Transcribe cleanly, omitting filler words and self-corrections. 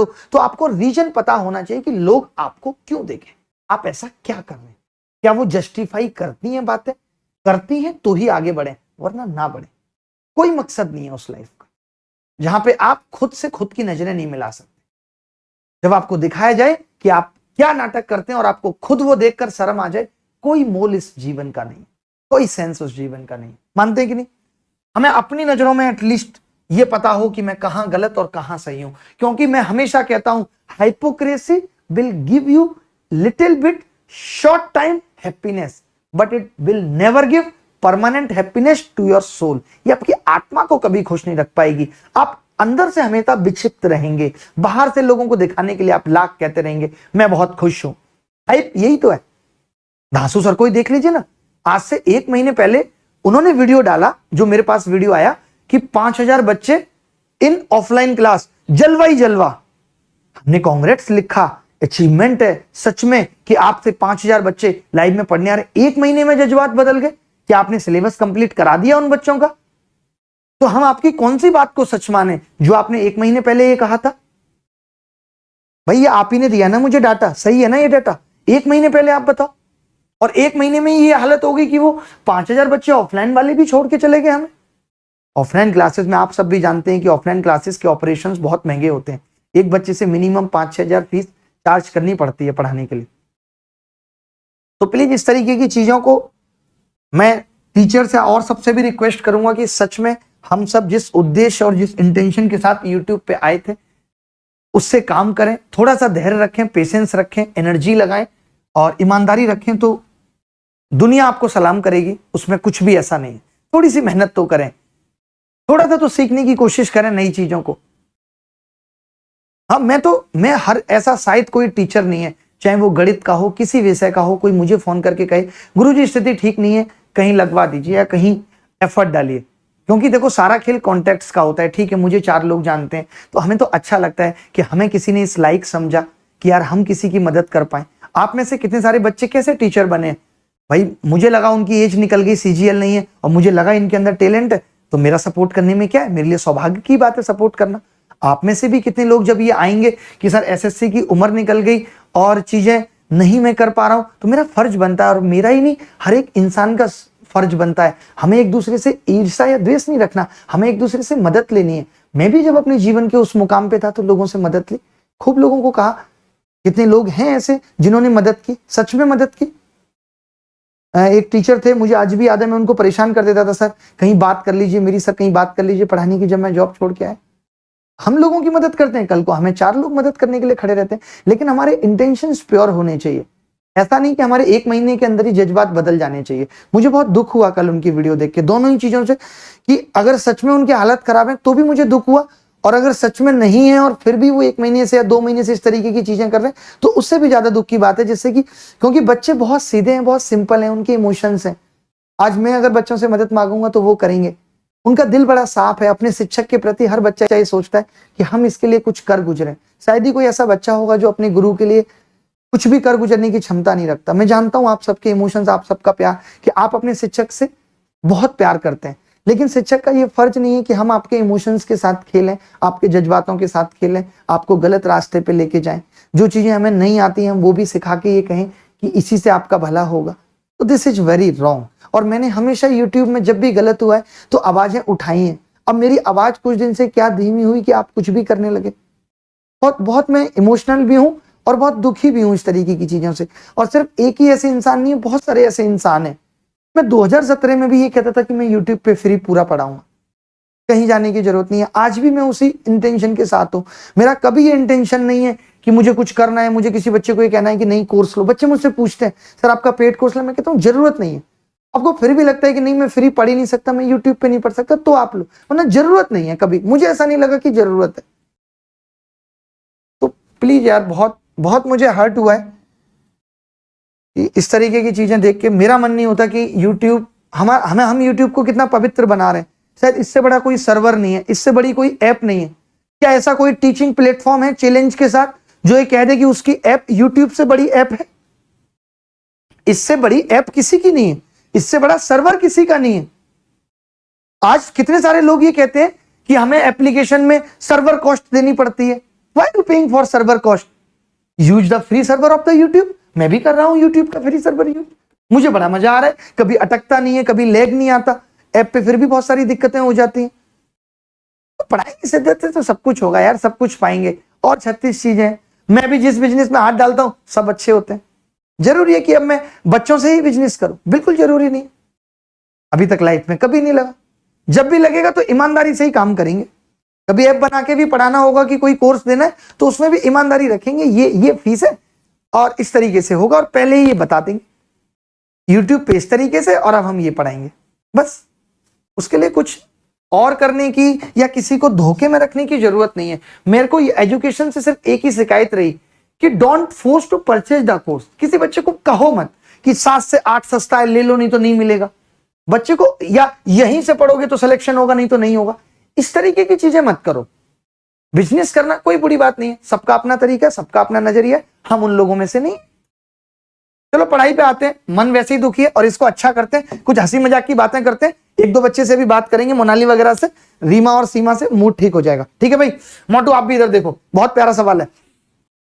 हो तो आपको रीजन पता होना चाहिए कि लोग आपको क्यों देखें, आप ऐसा क्या कर रहे हैं। क्या वो जस्टिफाई करती हैं बातें? करती हैं तो ही आगे बढ़े, वरना ना बढ़े। कोई मकसद नहीं है उस लाइफ का जहां पे आप खुद से खुद की नजरें नहीं मिला सकते। जब आपको दिखाया जाए कि आप क्या नाटक करते हैं और आपको खुद वो देखकर शर्म आ जाए, कोई मोल इस जीवन का नहीं, कोई सेंस उस जीवन का नहीं। मानते हैं कि नहीं? हमें अपनी नजरों में एटलीस्ट ये पता हो कि मैं कहां गलत और कहां सही हूं, क्योंकि मैं हमेशा कहता हूं hypocrisy will give you little bit short time happiness but it will never give permanent happiness to your soul. ये आपकी आत्मा को कभी खुश नहीं रख पाएगी। आप अंदर से हमेशा विक्षिप्त रहेंगे, बाहर से लोगों को दिखाने के लिए आप लाख कहते रहेंगे मैं बहुत खुश हूं। यही तो है। धांसू सर को ही देख लीजिए ना, आज से 1 महीने पहले उन्होंने वीडियो डाला, जो मेरे पास वीडियो आया कि 5000 बच्चे इन ऑफलाइन क्लास, जलवा ही जलवा। हमने कांग्रेस लिखा, अचीवमेंट है सच में कि आपसे 5000 बच्चे लाइव में पढ़ने आ रहे। 1 महीने में जज्बात बदल गए कि आपने सिलेबस कंप्लीट करा दिया उन बच्चों का। तो हम आपकी कौन सी बात को सच माने जो आपने 1 महीने पहले ये कहा था? भाई ये आप ही ने दिया ना मुझे डाटा, सही है ना ये डाटा? 1 महीने पहले आप बताओ। और 1 महीने में ये हालत हो गई कि वो 5000 बच्चे ऑफलाइन वाले भी छोड़ के चले गए हमें। ऑफलाइन क्लासेस में आप सब भी जानते हैं कि ऑफलाइन क्लासेस के ऑपरेशंस बहुत महंगे होते हैं। एक बच्चे से मिनिमम 5-6 हजार फीस चार्ज करनी पड़ती है पढ़ाने के लिए। तो प्लीज इस तरीके की चीजों को मैं टीचर से और सबसे भी रिक्वेस्ट करूंगा कि सच में हम सब जिस उद्देश्य और जिस इंटेंशन के साथ यूट्यूब पे आए थे उससे काम करें। थोड़ा सा धैर्य रखें, पेशेंस रखें, एनर्जी लगाएं और ईमानदारी रखें तो दुनिया आपको सलाम करेगी। उसमें कुछ भी ऐसा नहीं है। थोड़ी सी मेहनत तो करें, थोड़ा सा तो सीखने की कोशिश करें नई चीजों को। हाँ, मैं हर ऐसा शायद कोई टीचर नहीं है, चाहे वो गणित का हो, किसी विषय का हो, कोई मुझे फोन करके कहे गुरुजी स्थिति ठीक नहीं है, कहीं लगवा दीजिए या कहीं एफर्ट डालिए। क्योंकि देखो सारा खेल कॉन्टेक्स्ट का होता है। ठीक है, मुझे 4 लोग जानते हैं तो हमें तो अच्छा लगता है कि हमें किसी ने इस लायक समझा कि यार हम किसी की मदद कर पाए। आप में से कितने सारे बच्चे कैसे टीचर बने? भाई मुझे लगा उनकी एज निकल गई, सीजीएल नहीं है, और मुझे लगा इनके अंदर टैलेंट है, तो मेरा सपोर्ट करने में क्या है, मेरे लिए सौभाग्य की बात है सपोर्ट करना। आप में से भी कितने लोग जब ये आएंगे कि सर एसएससी की उम्र निकल गई और चीजें नहीं मैं कर पा रहा हूं, तो मेरा फर्ज बनता है, और मेरा ही नहीं हर एक इंसान का फर्ज बनता है, हमें एक दूसरे से ईर्ष्या या द्वेष नहीं रखना, हमें एक दूसरे से मदद लेनी है। मैं भी जब अपने जीवन के उस मुकाम पे था तो लोगों से मदद ली, खूब लोगों को कहा। कितने लोग हैं ऐसे जिन्होंने मदद की, सच में मदद की। एक टीचर थे, मुझे आज भी याद है, मैं उनको परेशान कर देता था, सर कहीं बात कर लीजिए मेरी, सर कहीं बात कर लीजिए पढ़ाने की। जब मैं जॉब छोड़ के आया, हम लोगों की मदद करते हैं, कल को हमें 4 लोग मदद करने के लिए खड़े रहते हैं, लेकिन हमारे इंटेंशंस प्योर होने चाहिए। ऐसा नहीं कि हमारे 1 महीने के अंदर ही जज्बात बदल जाने चाहिए। मुझे बहुत दुख हुआ कल उनकी वीडियो देख के, दोनों ही चीजों से, कि अगर सच में उनकी हालत खराब है तो भी मुझे दुख हुआ, और अगर सच में नहीं है और फिर भी वो 1 महीने से या 2 महीने से इस तरीके की चीजें कर रहे हैं तो उससे भी ज्यादा दुख की बात है। जिससे कि क्योंकि बच्चे बहुत सीधे हैं, बहुत सिंपल हैं, उनके इमोशंस हैं। आज मैं अगर बच्चों से मदद मांगूंगा तो वो करेंगे, उनका दिल बड़ा साफ है। अपने शिक्षक के प्रति हर बच्चा ये सोचता है कि हम इसके लिए कुछ कर गुजरे। शायद ही कोई ऐसा बच्चा होगा जो अपने गुरु के लिए कुछ भी कर गुजरने की क्षमता नहीं रखता। मैं जानता हूं आप सबके इमोशंस, आप सबका प्यार, कि आप अपने शिक्षक से बहुत प्यार करते हैं, लेकिन शिक्षक का ये फर्ज नहीं है कि हम आपके इमोशंस के साथ खेलें, आपके जज्बातों के साथ खेलें, आपको गलत रास्ते पे लेके जाएं। जो चीजें हमें नहीं आती हैं हम वो भी सिखा के ये कहें कि इसी से आपका भला होगा, तो दिस इज वेरी रॉन्ग। और मैंने हमेशा यूट्यूब में जब भी गलत हुआ है तो आवाजें उठाई हैं। अब मेरी आवाज कुछ दिन से क्या धीमी हुई कि आप कुछ भी करने लगे। बहुत मैं इमोशनल भी हूं और बहुत दुखी भी हूं इस तरीके की चीजों से। और सिर्फ एक ही ऐसे इंसान नहीं है, बहुत सारे ऐसे इंसान हैं। मैं 2017 में भी ये कहता था कि मैं यूट्यूब पे फ्री पूरा पढ़ाऊंगा, कहीं जाने की जरूरत नहीं है। आज भी मैं उसी इंटेंशन के साथ हूं। मेरा कभी ये इंटेंशन नहीं है कि मुझे कुछ करना है, मुझे किसी बच्चे को ये कहना है कि नहीं कोर्स लो। बच्चे मुझसे पूछते हैं सर आपका पेड कोर्स लो, मैं कहता हूँ जरूरत नहीं है। आपको फिर भी लगता है कि नहीं मैं फ्री पढ़ ही नहीं सकता, मैं यूट्यूब पे नहीं पढ़ सकता, तो आप लो, वरना जरूरत नहीं है। कभी मुझे ऐसा नहीं लगा कि जरूरत है। तो प्लीज यार, बहुत मुझे हर्ट हुआ है इस तरीके की चीजें देख के। मेरा मन नहीं होता कि यूट्यूब हम यूट्यूब को कितना पवित्र बना रहे हैं। शायद इससे बड़ा कोई सर्वर नहीं है, इससे बड़ी कोई ऐप नहीं है। क्या ऐसा कोई टीचिंग प्लेटफॉर्म है चैलेंज के साथ जो ये कह दे कि उसकी ऐप यूट्यूब से बड़ी ऐप है? इससे बड़ी ऐप किसी की नहीं है, इससे बड़ा सर्वर किसी का नहीं है। आज कितने सारे लोग ये कहते हैं कि हमें एप्लीकेशन में सर्वर कॉस्ट देनी पड़ती है। Why you paying for server cost? Use the free server of the YouTube. मैं भी कर रहा हूं यूट्यूब का फ्री सर्वर यूज, मुझे बड़ा मजा आ रहा है, कभी अटकता नहीं है, कभी लैग नहीं आता ऐप पे, फिर भी बहुत सारी दिक्कतें हो जाती हैं। तो पढ़ाई से देते तो सब कुछ होगा यार, सब कुछ पाएंगे। और 36 चीजें, मैं भी जिस बिजनेस में हाथ डालता हूं सब अच्छे होते हैं। जरूरी है कि अब मैं बच्चों से ही बिजनेस करूं? बिल्कुल जरूरी नहीं। अभी तक लाइफ में कभी नहीं लगा। जब भी लगेगा तो ईमानदारी से ही काम करेंगे। कभी ऐप बना के भी पढ़ाना होगा कि कोई कोर्स देना है तो उसमें भी ईमानदारी रखेंगे, ये फीस है और इस तरीके से होगा, और पहले ही ये बता देंगे यूट्यूब पे इस तरीके से, और अब हम ये पढ़ाएंगे। बस उसके लिए कुछ और करने की या किसी को धोखे में रखने की जरूरत नहीं है। मेरे को ये एजुकेशन से सिर्फ एक ही शिकायत रही कि don't force to purchase the course. किसी बच्चे को कहो मत कि 7 से 8 सस्ता है, ले लो नहीं तो नहीं मिलेगा। बच्चे को या यहीं से पढ़ोगे तो सिलेक्शन होगा, नहीं तो नहीं होगा, इस तरीके की चीजें मत करो। बिजनेस करना कोई बुरी बात नहीं है, सबका अपना तरीका है, सबका अपना नजरिया है, हम उन लोगों में से नहीं। चलो पढ़ाई पे आते हैं। मन वैसे ही दुखी है और इसको अच्छा करते हैं, कुछ हंसी मजाक की बातें करते हैं। 1-2 बच्चे से भी बात करेंगे, मोनाली वगैरह से, रीमा और सीमा से, मूड ठीक हो जाएगा। ठीक है भाई? मोटू आप भी इधर देखो, बहुत प्यारा सवाल है।